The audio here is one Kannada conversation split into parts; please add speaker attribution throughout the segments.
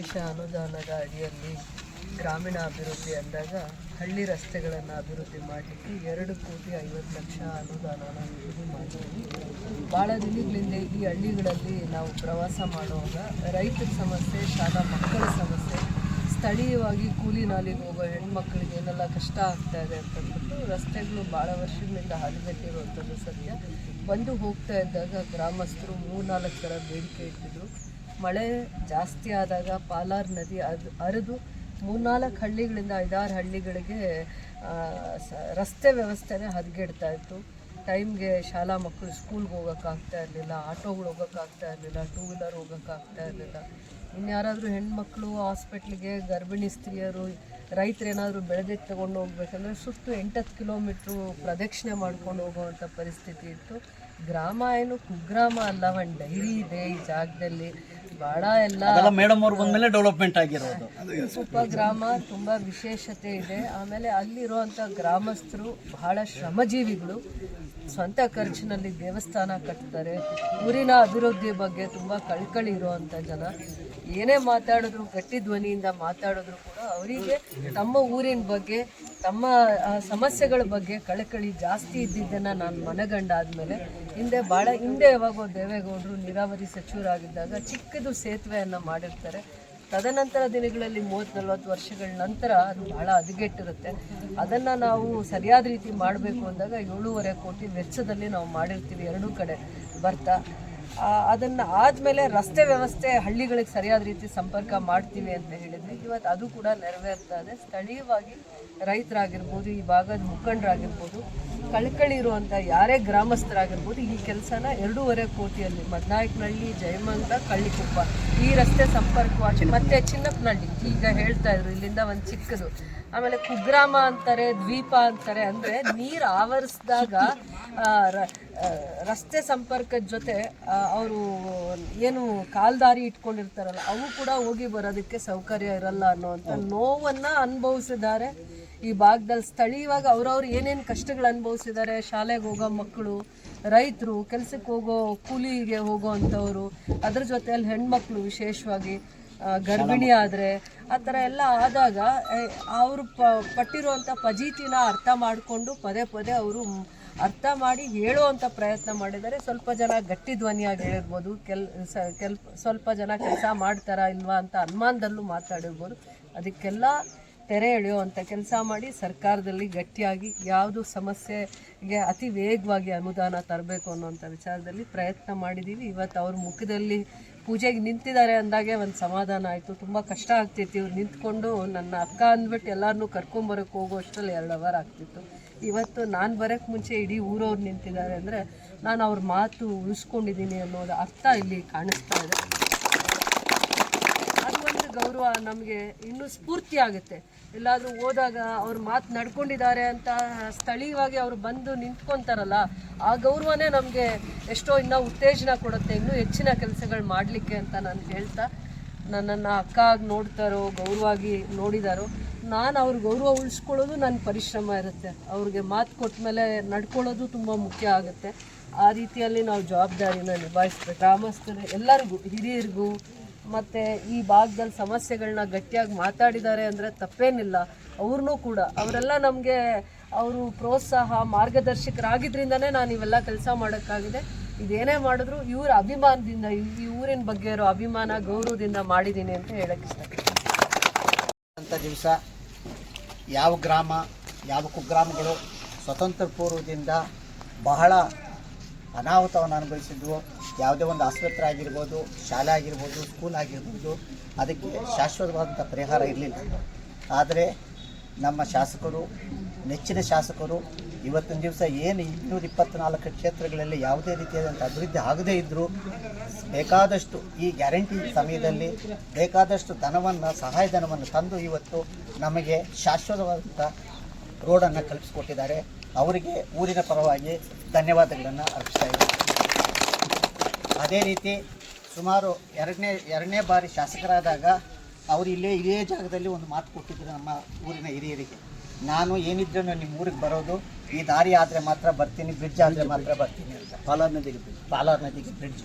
Speaker 1: ವಿಶೇಷ ಅನುದಾನದ ಅಡಿಯಲ್ಲಿ ಗ್ರಾಮೀಣ ಅಭಿವೃದ್ಧಿ ಅಂದಾಗ ಹಳ್ಳಿ ರಸ್ತೆಗಳನ್ನು ಅಭಿವೃದ್ಧಿ ಮಾಡಲಿಕ್ಕೆ 2,50,00,000 ಅನುದಾನನ ನಿಗದಿ ಮಾಡಿದ್ವಿ. ಭಾಳ ದಿನಗಳಿಂದ ಈ ಹಳ್ಳಿಗಳಲ್ಲಿ ನಾವು ಪ್ರವಾಸ ಮಾಡುವಾಗ ರೈತರ ಸಮಸ್ಯೆ, ಶಾಲಾ ಮಕ್ಕಳ ಸಮಸ್ಯೆ, ಸ್ಥಳೀಯವಾಗಿ ಕೂಲಿ ನಾಲಿಗೆ ಹೋಗೋ ಹೆಣ್ಮಕ್ಳಿಗೆ ಏನೆಲ್ಲ ಕಷ್ಟ ಆಗ್ತಾ ಇದೆ ಅಂತಂದ್ಬಿಟ್ಟು ರಸ್ತೆಗಳು ಭಾಳ ವರ್ಷಗಳಿಂದ ಹದಗೆಟ್ಟಿರುವಂಥದ್ದು ಸತ್ಯ. ಬಂದು ಹೋಗ್ತಾ ಇದ್ದಾಗ ಗ್ರಾಮಸ್ಥರು 3-4 ಥರ ಬೇಡಿಕೆ ಇಟ್ಟಿದ್ರು. ಮಳೆ ಜಾಸ್ತಿ ಆದಾಗ ಪಾಲಾರ್ ನದಿ ಹರಿದು 3-4 ಹಳ್ಳಿಗಳಿಂದ 5-6 ಹಳ್ಳಿಗಳಿಗೆ ರಸ್ತೆ ವ್ಯವಸ್ಥೆನೇ ಹದಗೆಡ್ತಾ ಇತ್ತು. ಟೈಮ್ಗೆ ಶಾಲಾ ಮಕ್ಕಳು ಸ್ಕೂಲ್ಗೆ ಹೋಗೋಕ್ಕಾಗ್ತಾ ಇರಲಿಲ್ಲ, ಆಟೋಗಳು ಹೋಗೋಕ್ಕಾಗ್ತಾ ಇರಲಿಲ್ಲ, 2 ವೀಲರ್ ಹೋಗೋಕ್ಕಾಗ್ತಾ ಇರಲಿಲ್ಲ. ಇನ್ಯಾರಾದರೂ ಹೆಣ್ಮಕ್ಳು ಹಾಸ್ಪಿಟ್ಲಿಗೆ, ಗರ್ಭಿಣಿ ಸ್ತ್ರೀಯರು, ರೈತರೇನಾದರೂ ಬೆಳೆದಿದ್ದು ತೊಗೊಂಡು ಹೋಗ್ಬೇಕಂದ್ರೆ ಸುತ್ತು 8-10 ಕಿಲೋಮೀಟ್ರು ಪ್ರದಕ್ಷಿಣೆ ಮಾಡ್ಕೊಂಡು ಹೋಗುವಂಥ ಪರಿಸ್ಥಿತಿ ಇತ್ತು. ಗ್ರಾಮ ಏನು ಕುಗ್ರಾಮ ಅಲ್ಲ, ಒಂದು ಡೈರಿ ಇದೆ ಈ ಜಾಗದಲ್ಲಿ. ಭಾಳ ಎಲ್ಲ
Speaker 2: ಮೇಡಮ್ ಅವ್ರು ಬಂದಮೇಲೆ ಡೆವಲಪ್ಮೆಂಟ್ ಆಗಿರೋದು.
Speaker 1: ಉಪಗ್ರಾಮ ತುಂಬ ವಿಶೇಷತೆ ಇದೆ. ಆಮೇಲೆ ಅಲ್ಲಿರುವಂಥ ಗ್ರಾಮಸ್ಥರು ಬಹಳ ಶ್ರಮಜೀವಿಗಳು. ಸ್ವಂತ ಖರ್ಚಿನಲ್ಲಿ ದೇವಸ್ಥಾನ ಕಟ್ತಾರೆ. ಊರಿನ ಅಭಿವೃದ್ಧಿ ಬಗ್ಗೆ ತುಂಬ ಕಳ್ಕಳಿ ಇರುವಂಥ ಜನ. ಏನೇ ಮಾತಾಡಿದ್ರು, ಗಟ್ಟಿ ಧ್ವನಿಯಿಂದ ಮಾತಾಡಿದ್ರು ಕೂಡ ಅವರಿಗೆ ತಮ್ಮ ಊರಿನ ಬಗ್ಗೆ, ತಮ್ಮ ಸಮಸ್ಯೆಗಳ ಬಗ್ಗೆ ಕಳಕಳಿ ಜಾಸ್ತಿ ಇದ್ದಿದ್ದನ್ನು ನಾನು ಮನಗಂಡಾದ್ಮೇಲೆ ಭಾಳ ಹಿಂದೆ ಯಾವಾಗೋ ದೇವೇಗೌಡರು ನೀರಾವರಿ ಸಚಿವರಾಗಿದ್ದಾಗ ಚಿಕ್ಕದು ಸೇತುವೆಯನ್ನು ಮಾಡಿರ್ತಾರೆ. ತದನಂತರ ದಿನಗಳಲ್ಲಿ 30-40 ವರ್ಷಗಳ ನಂತರ ಅದು ಬಹಳ ಹದಗೆಟ್ಟಿರುತ್ತೆ. ಅದನ್ನು ನಾವು ಸರಿಯಾದ ರೀತಿ ಮಾಡಬೇಕು ಅಂದಾಗ 7.5 ಕೋಟಿ ವೆಚ್ಚದಲ್ಲಿ ನಾವು ಮಾಡಿರ್ತೀವಿ ಎರಡೂ ಕಡೆ ಬರ್ತಾ. ಅದನ್ನು ಆದಮೇಲೆ ರಸ್ತೆ ವ್ಯವಸ್ಥೆ ಹಳ್ಳಿಗಳಿಗೆ ಸರಿಯಾದ ರೀತಿ ಸಂಪರ್ಕ ಮಾಡ್ತೀವಿ ಅಂತ ಹೇಳಿದ್ವಿ. ಇವತ್ತು ಅದು ಕೂಡ ನೆರವೇರ್ತಾ ಇದೆ. ಸ್ಥಳೀಯವಾಗಿ ರೈತರಾಗಿರ್ಬೋದು, ಈ ಭಾಗದ ಮುಖಂಡರಾಗಿರ್ಬೋದು, ಕಳಕಳಿ ಇರುವಂಥ ಯಾರೇ ಗ್ರಾಮಸ್ಥರಾಗಿರ್ಬೋದು ಈ ಕೆಲಸನ 2.5 ಕೋಟಿಯಲ್ಲಿ ಮದ್ನಾಯಕನಹಳ್ಳಿ, ಜಯಮಂಗಲ, ಕಳ್ಳಿಕೊಪ್ಪ ಈ ರಸ್ತೆ ಸಂಪರ್ಕವಾಗಿ, ಮತ್ತು ಚಿನ್ನಪ್ಪನಹಳ್ಳಿ ಈಗ ಹೇಳ್ತಾ ಇದ್ರು ಇಲ್ಲಿಂದ ಒಂದು ಚಿಕ್ಕದು, ಆಮೇಲೆ ಕುಗ್ರಾಮ ಅಂತಾರೆ, ದ್ವೀಪ ಅಂತಾರೆ. ಅಂದರೆ ನೀರು ಆವರಿಸಿದಾಗ ರಸ್ತೆ ಸಂಪರ್ಕದ ಜೊತೆ ಅವರು ಏನು ಕಾಲ್ದಾರಿ ಇಟ್ಕೊಂಡಿರ್ತಾರಲ್ಲ ಅವು ಕೂಡ ಹೋಗಿ ಬರೋದಕ್ಕೆ ಸೌಕರ್ಯ ಇರಲ್ಲ ಅನ್ನೋವಂಥ ನೋವನ್ನು ಅನುಭವಿಸಿದ್ದಾರೆ ಈ ಭಾಗದಲ್ಲಿ. ಸ್ಥಳೀಯವಾಗಿ ಅವ್ರವ್ರು ಏನೇನು ಕಷ್ಟಗಳು ಅನುಭವಿಸಿದ್ದಾರೆ, ಶಾಲೆಗೆ ಹೋಗೋ ಮಕ್ಕಳು, ರೈತರು, ಕೆಲಸಕ್ಕೆ ಹೋಗೋ ಕೂಲಿಗೆ ಹೋಗೋ ಅಂಥವ್ರು, ಅದ್ರ ಜೊತೆಯಲ್ಲಿ ಹೆಣ್ಮಕ್ಳು, ವಿಶೇಷವಾಗಿ ಗರ್ಭಿಣಿ ಆದರೆ ಆ ಥರ ಎಲ್ಲ ಆದಾಗ ಅವರು ಪಟ್ಟಿರುವಂಥ ಫಜೀತಿನ ಅರ್ಥ ಮಾಡಿಕೊಂಡು ಪದೇ ಪದೇ ಅವರು ಅರ್ಥ ಮಾಡಿ ಹೇಳುವಂಥ ಪ್ರಯತ್ನ ಮಾಡಿದ್ದಾರೆ. ಸ್ವಲ್ಪ ಜನ ಗಟ್ಟಿ ಧ್ವನಿಯಾಗಿ ಹೇಳಿರ್ಬೋದು, ಸ್ವಲ್ಪ ಜನ ಕೆಲಸ ಮಾಡ್ತಾರಾ ಇಲ್ವಾ ಅಂತ ಅನುಮಾನದಲ್ಲೂ ಮಾತಾಡಿರ್ಬೋದು. ಅದಕ್ಕೆಲ್ಲ ತೆರೆ ಎಳೆಯುವಂಥ ಕೆಲಸ ಮಾಡಿ ಸರ್ಕಾರದಲ್ಲಿ ಗಟ್ಟಿಯಾಗಿ ಯಾವುದು ಸಮಸ್ಯೆಗೆ ಅತಿ ವೇಗವಾಗಿ ಅನುದಾನ ತರಬೇಕು ಅನ್ನೋಂಥ ವಿಚಾರದಲ್ಲಿ ಪ್ರಯತ್ನ ಮಾಡಿದ್ದೀವಿ. ಇವತ್ತು ಅವ್ರ ಮುಖದಲ್ಲಿ ಪೂಜೆಗೆ ನಿಂತಿದ್ದಾರೆ ಅಂದಾಗೆ ಒಂದು ಸಮಾಧಾನ ಆಯಿತು. ತುಂಬ ಕಷ್ಟ ಆಗ್ತಿತ್ತು ಇವ್ರು ನಿಂತ್ಕೊಂಡು ನನ್ನ ಅಕ್ಕ ಅಂದ್ಬಿಟ್ಟು ಎಲ್ಲರನ್ನೂ ಕರ್ಕೊಂಬರೋಕ್ಕೆ ಹೋಗೋ ಅಷ್ಟರಲ್ಲಿ 2 ಅವರ್ ಆಗ್ತಿತ್ತು. ಇವತ್ತು ನಾನು ಬರೋಕ್ಕೆ ಮುಂಚೆ ಇಡೀ ಊರವ್ರು ನಿಂತಿದ್ದಾರೆ ಅಂದರೆ ನಾನು ಅವ್ರ ಮಾತು ಉಳಿಸ್ಕೊಂಡಿದ್ದೀನಿ ಅನ್ನೋದು ಅರ್ಥ ಇಲ್ಲಿ ಕಾಣಿಸ್ತಾ ಇದೆ. ಅದು ಒಂದು ಗೌರವ ನಮಗೆ ಇನ್ನೂ ಸ್ಫೂರ್ತಿ ಆಗುತ್ತೆ. ಎಲ್ಲಾದರೂ ಹೋದಾಗ ಅವ್ರ ಮಾತು ನಡ್ಕೊಂಡಿದ್ದಾರೆ ಅಂತ ಸ್ಥಳೀಯವಾಗಿ ಅವರು ಬಂದು ನಿಂತ್ಕೊತಾರಲ್ಲ, ಆ ಗೌರವನೇ ನಮಗೆ ಎಷ್ಟೋ ಇನ್ನೂ ಉತ್ತೇಜನ ಕೊಡುತ್ತೆ ಇನ್ನೂ ಹೆಚ್ಚಿನ ಕೆಲಸಗಳು ಮಾಡಲಿಕ್ಕೆ ಅಂತ ನಾನು ಹೇಳ್ತಾ, ನನ್ನನ್ನು ಅಕ್ಕ ಆಗಿ ನೋಡ್ತಾರೋ, ಗೌರವವಾಗಿ ನೋಡಿದಾರೋ, ನಾನು ಅವ್ರ ಗೌರವ ಉಳಿಸ್ಕೊಳ್ಳೋದು ನನ್ನ ಪರಿಶ್ರಮ ಇರುತ್ತೆ. ಅವ್ರಿಗೆ ಮಾತು ಕೊಟ್ಟ ಮೇಲೆ ನಡ್ಕೊಳ್ಳೋದು ತುಂಬ ಮುಖ್ಯ ಆಗುತ್ತೆ. ಆ ರೀತಿಯಲ್ಲಿ ನಾವು ಜವಾಬ್ದಾರಿನ ನಿಭಾಯಿಸ್ಬೇಕು. ಗ್ರಾಮಸ್ಥರು ಎಲ್ಲರಿಗೂ, ಹಿರಿಯರಿಗೂ, ಮತ್ತು ಈ ಭಾಗದಲ್ಲಿ ಸಮಸ್ಯೆಗಳನ್ನ ಗಟ್ಟಿಯಾಗಿ ಮಾತಾಡಿದ್ದಾರೆ ಅಂದರೆ ತಪ್ಪೇನಿಲ್ಲ. ಅವ್ರನ್ನೂ ಕೂಡ ಅವರೆಲ್ಲ ನಮಗೆ ಅವರು ಪ್ರೋತ್ಸಾಹ, ಮಾರ್ಗದರ್ಶಕರಾಗಿದ್ದರಿಂದನೇ ನಾನು ಇವೆಲ್ಲ ಕೆಲಸ ಮಾಡೋಕ್ಕಾಗಿದೆ. ಇದೇನೇ ಮಾಡಿದ್ರು ಇವ್ರ ಅಭಿಮಾನದಿಂದ, ಈ ಊರಿನ ಬಗ್ಗೆ ಇರೋ ಅಭಿಮಾನ, ಗೌರವದಿಂದ ಮಾಡಿದ್ದೀನಿ ಅಂತ ಹೇಳಕ್ಕೆ ಇಷ್ಟಪಡ್ತೀನಿ.
Speaker 2: ಅಂಥ ದಿವಸ ಯಾವ ಗ್ರಾಮ, ಯಾವ ಕುಗ್ರಾಮಗಳು ಸ್ವತಂತ್ರ ಪೂರ್ವದಿಂದ ಬಹಳ ಅನಾಹುತವನ್ನು ಅನುಭವಿಸಿದ್ವು. ಯಾವುದೇ ಒಂದು ಆಸ್ಪತ್ರೆ ಆಗಿರ್ಬೋದು, ಶಾಲೆ ಆಗಿರ್ಬೋದು, ಸ್ಕೂಲ್ ಆಗಿರ್ಬೋದು, ಅದಕ್ಕೆ ಶಾಶ್ವತವಾದಂಥ ಪರಿಹಾರ ಇರಲಿಲ್ಲ. ಆದರೆ ನಮ್ಮ ಶಾಸಕರು, ನೆಚ್ಚಿನ ಶಾಸಕರು ಇವತ್ತಿನ ದಿವಸ ಏನು 224 ಕ್ಷೇತ್ರಗಳಲ್ಲಿ ಯಾವುದೇ ರೀತಿಯಾದಂಥ ಅಭಿವೃದ್ಧಿ ಆಗದೇ ಇದ್ದರೂ ಬೇಕಾದಷ್ಟು ಈ ಗ್ಯಾರಂಟಿ ಸಮಯದಲ್ಲಿ ಬೇಕಾದಷ್ಟು ಧನವನ್ನು, ಸಹಾಯಧನವನ್ನು ತಂದು ಇವತ್ತು ನಮಗೆ ಶಾಶ್ವತವಾದಂಥ ರೋಡನ್ನು ಕಲ್ಪಿಸಿಕೊಟ್ಟಿದ್ದಾರೆ. ಅವರಿಗೆ ಊರಿನ ಪರವಾಗಿ ಧನ್ಯವಾದಗಳನ್ನು ಅರ್ಪಿಸ್ತಾ ಇದ್ದಾರೆ. ಅದೇ ರೀತಿ ಸುಮಾರು ಎರಡನೇ ಬಾರಿ ಶಾಸಕರಾದಾಗ ಅವರು ಇದೇ ಜಾಗದಲ್ಲಿ ಒಂದು ಮಾತು ಕೊಟ್ಟಿದ್ದರು ನಮ್ಮ ಊರಿನ ಹಿರಿಯರಿಗೆ. ನಾನು ಏನಿದ್ರೂ ನಿಮ್ಮ ಊರಿಗೆ ಬರೋದು ಈ ದಾರಿ ಆದರೆ ಮಾತ್ರ ಬರ್ತೀನಿ, ಬ್ರಿಡ್ಜ್ ಆದರೆ ಮಾತ್ರ ಬರ್ತೀನಿ ಅಂತ. ಪಾಲಾರ್ ನದಿಗೆ ಬ್ರಿಡ್ಜ್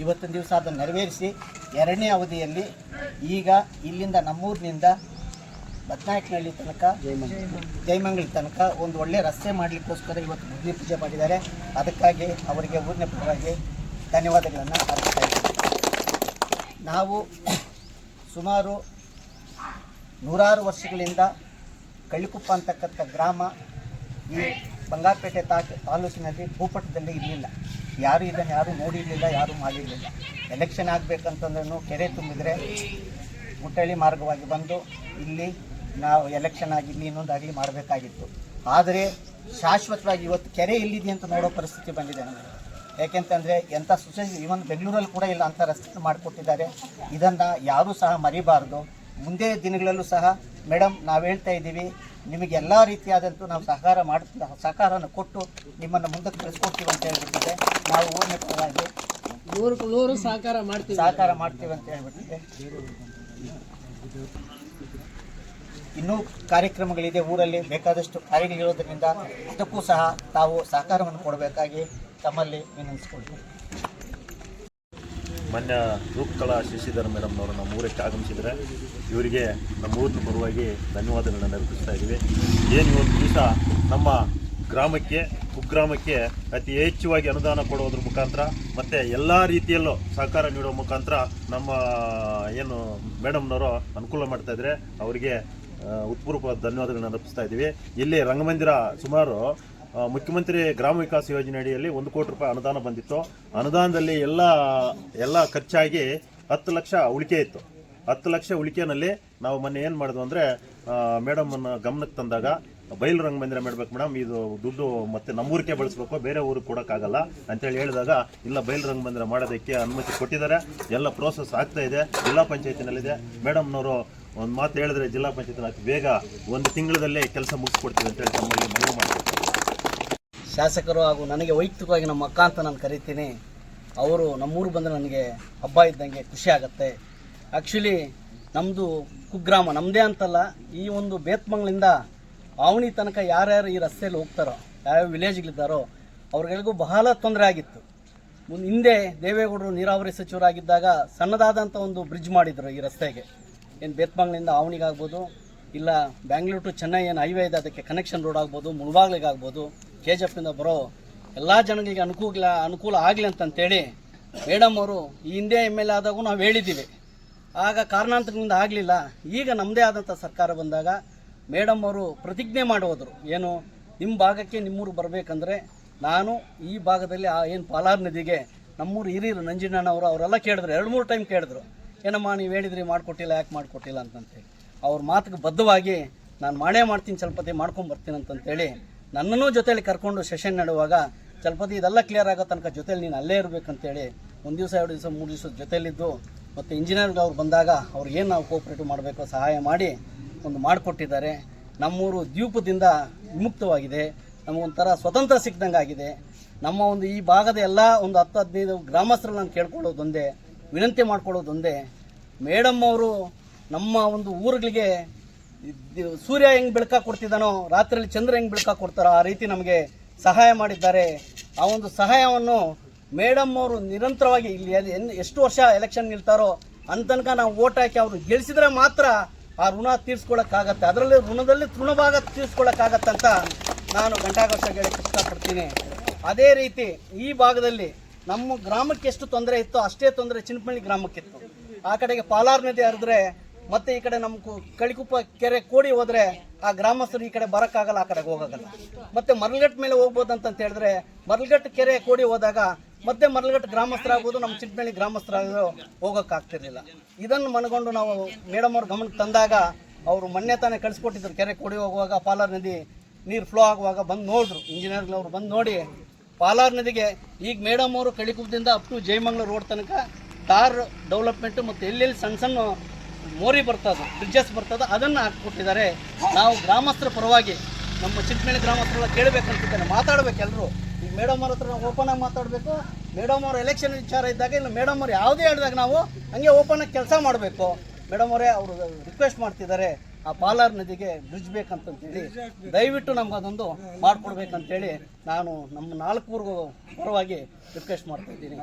Speaker 2: ಇವತ್ತಿನ ದಿವಸ ಅದನ್ನು ನೆರವೇರಿಸಿ 2ನೇ ಅವಧಿಯಲ್ಲಿ ಈಗ ಇಲ್ಲಿಂದ ನಮ್ಮೂರಿನಿಂದ ಬದನಾಯಕನಹಳ್ಳಿ ತನಕ ಜಯಮಂಗಲಿ ತನಕ ಒಂದು ಒಳ್ಳೆಯ ರಸ್ತೆ ಮಾಡಲಿಕ್ಕೋಸ್ಕರ ಇವತ್ತು ಭೂಮಿ ಪೂಜೆ ಮಾಡಿದ್ದಾರೆ. ಅದಕ್ಕಾಗಿ ಅವರಿಗೆ ಊರಿನ ಪರವಾಗಿ ಧನ್ಯವಾದಗಳನ್ನು ಅರ್ಪಿಸ್ತಾ ಇದ್ದೀವಿ. ನಾವು ಸುಮಾರು 100 ವರ್ಷಗಳಿಂದ ಕಳ್ಳಿಕುಪ್ಪ ಅಂತಕ್ಕಂಥ ಗ್ರಾಮ ಈ ಬಂಗಾರಪೇಟೆ ತಾಲೂಕಿನಲ್ಲಿ ಭೂಪಟದಲ್ಲಿ ಇರಲಿಲ್ಲ. ಯಾರು ನೋಡಿರಲಿಲ್ಲ, ಯಾರೂ ಮಾಡಿರಲಿಲ್ಲ. ಎಲೆಕ್ಷನ್ ಆಗಬೇಕಂತಂದ್ರೂ ಕೆರೆ ತುಂಬಿದರೆ ಮುಟ್ಟಳ್ಳಿ ಮಾರ್ಗವಾಗಿ ಬಂದು ಇಲ್ಲಿ ನಾವು ಎಲೆಕ್ಷನ್ ಆಗಿರಲಿ ಇನ್ನೊಂದಾಗಲಿ ಮಾಡಬೇಕಾಗಿತ್ತು. ಆದರೆ ಶಾಶ್ವತವಾಗಿ ಇವತ್ತು ಕೆರೆ ಎಲ್ಲಿದೆ ಅಂತ ನೋಡೋ ಪರಿಸ್ಥಿತಿ ಬಂದಿದೆ ನಮಗೆ. ಯಾಕೆಂತಂದರೆ ಎಂಥ ಸೊಸೈಟಿ ಇವನ್ ಬೆಂಗಳೂರಲ್ಲಿ ಕೂಡ ಇಲ್ಲ ಅಂಥ ರಸ್ತೆ ಮಾಡಿಕೊಟ್ಟಿದ್ದಾರೆ. ಇದನ್ನು ಯಾರೂ ಸಹ ಮರಿಬಾರ್ದು. ಮುಂದೆ ದಿನಗಳಲ್ಲೂ ಸಹ ಮೇಡಮ್ ನಾವು ಹೇಳ್ತಾ ಇದ್ದೀವಿ, ನಿಮಗೆ ಎಲ್ಲ ರೀತಿಯಾದಂತೂ ನಾವು ಸಹಕಾರನ ಕೊಟ್ಟು ನಿಮ್ಮನ್ನು ಮುಂದಕ್ಕೆ ಕಳಿಸ್ಕೊಡ್ತೀವಿ ಅಂತ ಹೇಳ್ಬಿಟ್ಟಿದೆ. ನಾವು ಊರಿನ ಪರವಾಗಿ
Speaker 3: 100 ಸಹಕಾರ
Speaker 2: ಮಾಡ್ತೀವಿ ಅಂತ ಹೇಳ್ಬಿಟ್ಟಿದೆ. ಇನ್ನೂ ಕಾರ್ಯಕ್ರಮಗಳಿದೆ, ಊರಲ್ಲಿ ಬೇಕಾದಷ್ಟು ಕಾರ್ಯಗಳಿರೋದ್ರಿಂದ ಅದಕ್ಕೂ ಸಹ ತಾವು ಸಹಕಾರವನ್ನು ಕೊಡಬೇಕಾಗಿ ತಮ್ಮಲ್ಲಿ ವಿನಂತಿಸ್ಕೊಳ್ತೀವಿ.
Speaker 4: ಮಾನ್ಯ ರೂಪಕಲಾ ಶಶಿಧರ್ ಮೇಡಮ್ನವರು ನಮ್ಮ ಊರಿಗೆ ಆಗಮಿಸಿದರೆ ಇವರಿಗೆ ನಮ್ಮ ಊರಿನ ಪರವಾಗಿ ಧನ್ಯವಾದಗಳನ್ನು ಅರ್ಪಿಸ್ತಾ ಇದ್ದೀವಿ. ಏನು ಇವತ್ತು ದಿವಸ ನಮ್ಮ ಗ್ರಾಮಕ್ಕೆ ಕುಗ್ರಾಮಕ್ಕೆ ಅತಿ ಹೆಚ್ಚುವಾಗಿ ಅನುದಾನ ಕೊಡೋದ್ರ ಮುಖಾಂತರ ಮತ್ತು ಎಲ್ಲ ರೀತಿಯಲ್ಲೂ ಸಹಕಾರ ನೀಡೋ ಮುಖಾಂತರ ನಮ್ಮ ಏನು ಮೇಡಮ್ನವರು ಅನುಕೂಲ ಮಾಡ್ತಾಯಿದ್ರೆ ಅವರಿಗೆ ಉತ್ಪೂರ್ವ ಧನ್ಯವಾದಗಳನ್ನು ಅರ್ಪಿಸ್ತಾ ಇದ್ದೀವಿ. ಇಲ್ಲಿ ರಂಗಮಂದಿರ ಸುಮಾರು ಮುಖ್ಯಮಂತ್ರಿ ಗ್ರಾಮ ವಿಕಾಸ ಯೋಜನೆ ಅಡಿಯಲ್ಲಿ 1 ಕೋಟಿ ರೂಪಾಯಿ ಅನುದಾನ ಬಂದಿತ್ತು. ಅನುದಾನದಲ್ಲಿ ಎಲ್ಲ ಖರ್ಚಾಗಿ 10 ಲಕ್ಷ ಉಳಿಕೆ ಇತ್ತು. 10 ಲಕ್ಷ ಉಳಿಕೆಯಲ್ಲಿ ನಾವು ಮೊನ್ನೆ ಏನು ಮಾಡಿದ್ವು ಅಂದರೆ ಮೇಡಮನ್ನು ಗಮನಕ್ಕೆ ತಂದಾಗ ಬಯಲು ರಂಗಮಂದಿರ ಮಾಡಬೇಕು ಮೇಡಮ್, ಇದು ದುಡ್ಡು ಮತ್ತೆ ನಮ್ಮೂರಿಕೆ ಬಳಸಬೇಕು, ಬೇರೆ ಊರಿಗೆ ಕೊಡೋಕ್ಕಾಗಲ್ಲ ಅಂತೇಳಿ ಹೇಳಿದಾಗ ಇಲ್ಲ ಬಯಲು ರಂಗಮಂದಿರ ಮಾಡೋದಕ್ಕೆ ಅನುಮತಿ ಕೊಟ್ಟಿದ್ದಾರೆ. ಎಲ್ಲ ಪ್ರೋಸೆಸ್ ಆಗ್ತಾ ಇದೆ, ಜಿಲ್ಲಾ ಪಂಚಾಯತಿನಲ್ಲಿದೆ. ಮೇಡಮ್ನವರು ಒಂದು ಮಾತು ಹೇಳಿದ್ರೆ ಜಿಲ್ಲಾ ಪಂಚಾಯತ್ ಬೇಗ 1 ತಿಂಗಳಲ್ಲೇ ಕೆಲಸ ಮುಗಿಸ್ಕೊಡ್ತೀವಿ ಅಂತೇಳಿ ತಮ್ಮಲ್ಲಿ ಮನವಿ ಮಾಡ್ತೀವಿ.
Speaker 3: ಶಾಸಕರು ಹಾಗೂ ನನಗೆ ವೈಯಕ್ತಿಕವಾಗಿ ನಮ್ಮ ಅಕ್ಕ ಅಂತ ನಾನು ಕರಿತೀನಿ. ಅವರು ನಮ್ಮೂರು ಬಂದರೆ ನನಗೆ ಹಬ್ಬ ಇದ್ದಂಗೆ ಖುಷಿ ಆಗುತ್ತೆ. ಆ್ಯಕ್ಚುಲಿ ನಮ್ಮದು ಕುಗ್ರಾಮ ನಮ್ಮದೇ ಅಂತಲ್ಲ, ಈ ಒಂದು ಬೇತ್ಮಂಗ್ಳಿಂದ ಆವಣಿ ತನಕ ಯಾರ್ಯಾರು ಈ ರಸ್ತೆಯಲ್ಲಿ ಹೋಗ್ತಾರೋ, ಯಾವ್ಯಾವ ವಿಲೇಜ್ಗಳಿದ್ದಾರೋ ಅವ್ರಿಗೆಲ್ರಿಗೂ ಬಹಳ ತೊಂದರೆ ಆಗಿತ್ತು. ಹಿಂದೆ ದೇವೇಗೌಡರು ನೀರಾವರಿ ಸಚಿವರಾಗಿದ್ದಾಗ ಸಣ್ಣದಾದಂಥ ಒಂದು ಬ್ರಿಡ್ಜ್ ಮಾಡಿದರು ಈ ರಸ್ತೆಗೆ. ಏನು ಬೇತ್ಮಂಗ್ಳಿಂದ ಆವಣಿಗಾಗ್ಬೋದು, ಇಲ್ಲ ಬ್ಯಾಂಗ್ಳೂರು ಟು ಚೆನ್ನೈ ಏನು ಹೈವೇ ಇದೆ ಅದಕ್ಕೆ ಕನೆಕ್ಷನ್ ರೋಡ್ ಆಗ್ಬೋದು, ಮುಳಬಾಗ್ಲಿಗಾಗ್ಬೋದು, KGF ಬರೋ ಎಲ್ಲ ಜನಗಳಿಗೆ ಅನುಕೂಲ ಆಗಲಿ ಅಂತಂತೇಳಿ ಮೇಡಮ್ ಅವರು ಈ ಹಿಂದೆ MLA ಆದಾಗೂ ನಾವು ಹೇಳಿದ್ದೀವಿ. ಆಗ ಕಾರಣಾಂತರದಿಂದ ಆಗಲಿಲ್ಲ. ಈಗ ನಮ್ಮದೇ ಆದಂಥ ಸರ್ಕಾರ ಬಂದಾಗ ಮೇಡಮ್ ಅವರು ಪ್ರತಿಜ್ಞೆ ಮಾಡೋದ್ರು, ಏನು ನಿಮ್ಮ ಭಾಗಕ್ಕೆ ನಿಮ್ಮೂರು ಬರಬೇಕಂದ್ರೆ ನಾನು ಈ ಭಾಗದಲ್ಲಿ ಏನು ಪಾಲಾರ್ ನದಿಗೆ ನಮ್ಮೂರು ಹಿರಿಯರು ನಂಜಿನಣ್ಣವರು ಅವರೆಲ್ಲ ಕೇಳಿದ್ರು, 2-3 ಟೈಮ್ ಕೇಳಿದ್ರು, ಏನಮ್ಮ ನೀವು ಹೇಳಿದ್ರಿ ಮಾಡಿಕೊಟ್ಟಿಲ್ಲ, ಯಾಕೆ ಮಾಡಿಕೊಟ್ಟಿಲ್ಲ ಅಂತಂತೇಳಿ. ಅವ್ರ ಮಾತಿಗೆ ಬದ್ಧವಾಗಿ ನಾನು ಮಾಡೇ ಮಾಡ್ತೀನಿ, ಚಲಪತಿ ಮಾಡ್ಕೊಂಬರ್ತೀನಿ ಅಂತಂತೇಳಿ ನನ್ನನ್ನೂ ಜೊತೆಯಲ್ಲಿ ಕರ್ಕೊಂಡು ಸೆಷನ್ ನಡೆಯುವಾಗ ಚಲಪತಿ ಇದೆಲ್ಲ ಕ್ಲಿಯರ್ ಆಗೋ ತನಕ ಜೊತೆಲಿ ನೀನು ಅಲ್ಲೇ ಇರಬೇಕಂತೇಳಿ 1 ದಿವಸ 2 ದಿವಸ 3 ದಿವಸ ಜೊತೆಯಲ್ಲಿದ್ದು, ಮತ್ತು ಇಂಜಿನಿಯರ್ಗಳು ಅವ್ರು ಬಂದಾಗ ಅವ್ರಿಗೇನು ನಾವು ಕೋಆಪ್ರೇಟಿವ್ ಮಾಡಬೇಕು ಸಹಾಯ ಮಾಡಿ ಒಂದು ಮಾಡಿಕೊಟ್ಟಿದ್ದಾರೆ. ನಮ್ಮೂರು ದ್ವೀಪದಿಂದ ವಿಮುಕ್ತವಾಗಿದೆ, ನಮಗೊಂಥರ ಸ್ವತಂತ್ರ ಸಿಕ್ಕಿದಂಗೆ ಆಗಿದೆ. ನಮ್ಮ ಒಂದು ಈ ಭಾಗದ ಎಲ್ಲ ಒಂದು 10-15 ಗ್ರಾಮಸ್ಥರು ನಾನು ಕೇಳ್ಕೊಳ್ಳೋದೊಂದೇ, ವಿನಂತಿ ಮಾಡ್ಕೊಳ್ಳೋದೊಂದೇ, ಮೇಡಮ್ ಅವರು ನಮ್ಮ ಒಂದು ಊರುಗಳಿಗೆ ಸೂರ್ಯ ಹೆಂಗೆ ಬೆಳಕ ಕೊಡ್ತಿದ್ದಾನೋ ರಾತ್ರಿಯಲ್ಲಿ ಚಂದ್ರ ಹೆಂಗೆ ಬೆಳಕ ಕೊಡ್ತಾರೋ ಆ ರೀತಿ ನಮಗೆ ಸಹಾಯ ಮಾಡಿದ್ದಾರೆ. ಆ ಒಂದು ಸಹಾಯವನ್ನು ಮೇಡಮ್ ಅವರು ನಿರಂತರವಾಗಿ ಇಲ್ಲಿ ಎಷ್ಟು ವರ್ಷ ಎಲೆಕ್ಷನ್ ನಿಲ್ತಾರೋ ಅಂತ ತನಕ ನಾವು ಓಟ್ ಹಾಕಿ ಅವರು ಗೆಲ್ಲಿಸಿದ್ರೆ ಮಾತ್ರ ಆ ಋಣ ತೀರಿಸ್ಕೊಳ್ಳೋಕ್ಕಾಗತ್ತೆ. ಅದರಲ್ಲಿ ಋಣದಲ್ಲಿ ತೃಣಭಾಗ ತೀರಿಸ್ಕೊಳ್ಳೋಕ್ಕಾಗತ್ತಂತ ನಾನು ಘಂಟಾಘೋಷ ಹೇಳಕ್ಕೆ ಇಷ್ಟಪಡ್ತೀನಿ. ಅದೇ ರೀತಿ ಈ ಭಾಗದಲ್ಲಿ ನಮ್ಮ ಗ್ರಾಮಕ್ಕೆ ಎಷ್ಟು ತೊಂದರೆ ಇತ್ತೋ ಅಷ್ಟೇ ತೊಂದರೆ ಚಿನ್ನಪಳ್ಳಿ ಗ್ರಾಮಕ್ಕಿತ್ತು. ಆ ಕಡೆಗೆ ಪಾಲಾರ್ ನದಿ ಹರಿದ್ರೆ ಮತ್ತೆ ಈ ಕಡೆ ನಮ್ಮ ಕಳಿಕುಪ್ಪ ಕೆರೆ ಕೋಡಿ ಹೋದ್ರೆ ಆ ಗ್ರಾಮಸ್ಥರು ಈ ಕಡೆ ಬರೋಕ್ಕಾಗಲ್ಲ, ಆ ಕಡೆಗೆ ಹೋಗೋಕ್ಕಲ್ಲ. ಮತ್ತೆ ಮರಳಘಟ್ಟ ಮೇಲೆ ಹೋಗ್ಬೋದು ಅಂತ ಹೇಳಿದ್ರೆ ಮರಳಘಟ್ಟ ಕೆರೆ ಕೋಡಿ ಹೋದಾಗ ಮತ್ತೆ ಮರಳಘಟ್ಟ ಗ್ರಾಮಸ್ಥರಾಗ್ಬೋದು, ನಮ್ಮ ಚಿನ್ನಪಳ್ಳಿ ಗ್ರಾಮಸ್ಥರಾಗೋದು ಹೋಗೋಕ್ಕಾಗ್ತಿರ್ಲಿಲ್ಲ. ಇದನ್ನು ಮನಗೊಂಡು ನಾವು ಮೇಡಮ್ ಅವ್ರ ಗಮನಕ್ಕೆ ತಂದಾಗ ಅವರು ಮೊನ್ನೆ ತಾನೇ ಕಳಿಸ್ಕೊಟ್ಟಿದ್ರು, ಕೆರೆ ಕೋಡಿ ಹೋಗುವಾಗ ಪಾಲಾರ್ ನದಿ ನೀರು ಫ್ಲೋ ಆಗುವಾಗ ಬಂದು ನೋಡಿದ್ರು, ಇಂಜಿನಿಯರ್ಗಳವರು ಬಂದು ನೋಡಿ ಪಾಲಾರ್ ನದಿಗೆ ಈಗ ಮೇಡಮ್ ಅವರು ಕಳಿಕುಪ್ಪದಿಂದ ಅಪ್ ಟು ಜಯಮಂಗ್ಳೂರು ರೋಡ್ ತನಕ ಟಾರ್ ಡೆವಲಪ್ಮೆಂಟು ಮತ್ತು ಎಲ್ಲೆಲ್ಲಿ ಸಣ್ಣ ಸಣ್ಣ ಮೋರಿ ಬರ್ತದೆ, ಬ್ರಿಡ್ಜಸ್ ಬರ್ತದೆ, ಅದನ್ನು ಹಾಕಿಕೊಟ್ಟಿದ್ದಾರೆ. ನಾವು ಗ್ರಾಮಸ್ಥರ ಪರವಾಗಿ ನಮ್ಮ ಚಿಕ್ಕಮಳ್ಳಿ ಗ್ರಾಮಸ್ಥರೆಲ್ಲ ಕೇಳಬೇಕಂತಿದ್ದೇನೆ, ಮಾತಾಡಬೇಕು ಎಲ್ಲರೂ. ಈಗ ಮೇಡಮ್ ಅವ್ರ ಹತ್ರ ನಾವು ಓಪನ್ ಆಗಿ ಮಾತಾಡಬೇಕು. ಮೇಡಮ್ ಅವ್ರ ಎಲೆಕ್ಷನ್ ವಿಚಾರ ಇದ್ದಾಗ ಇಲ್ಲ ಮೇಡಮ್ ಅವ್ರು ಯಾವುದೇ ಹೇಳಿದಾಗ ನಾವು ಹಂಗೆ ಓಪನ್ ಆಗಿ ಕೆಲಸ ಮಾಡಬೇಕು. ಮೇಡಮ್ ಅವರೇ ಅವರು ರಿಕ್ವೆಸ್ಟ್ ಮಾಡ್ತಿದ್ದಾರೆ, ಆ ಪಾಲಾರ್ ನದಿಗೆ ಬ್ರಿಡ್ಜ್ ಬೇಕಂತಂತೇಳಿ ದಯವಿಟ್ಟು ನಮ್ಗೆ ಅದೊಂದು ಮಾಡಿಕೊಡ್ಬೇಕಂತೇಳಿ ನಾನು ನಮ್ಮ 4 ಊರಿಗೂ ಪರವಾಗಿ ರಿಕ್ವೆಸ್ಟ್ ಮಾಡ್ತಾ ಇದ್ದೀನಿ.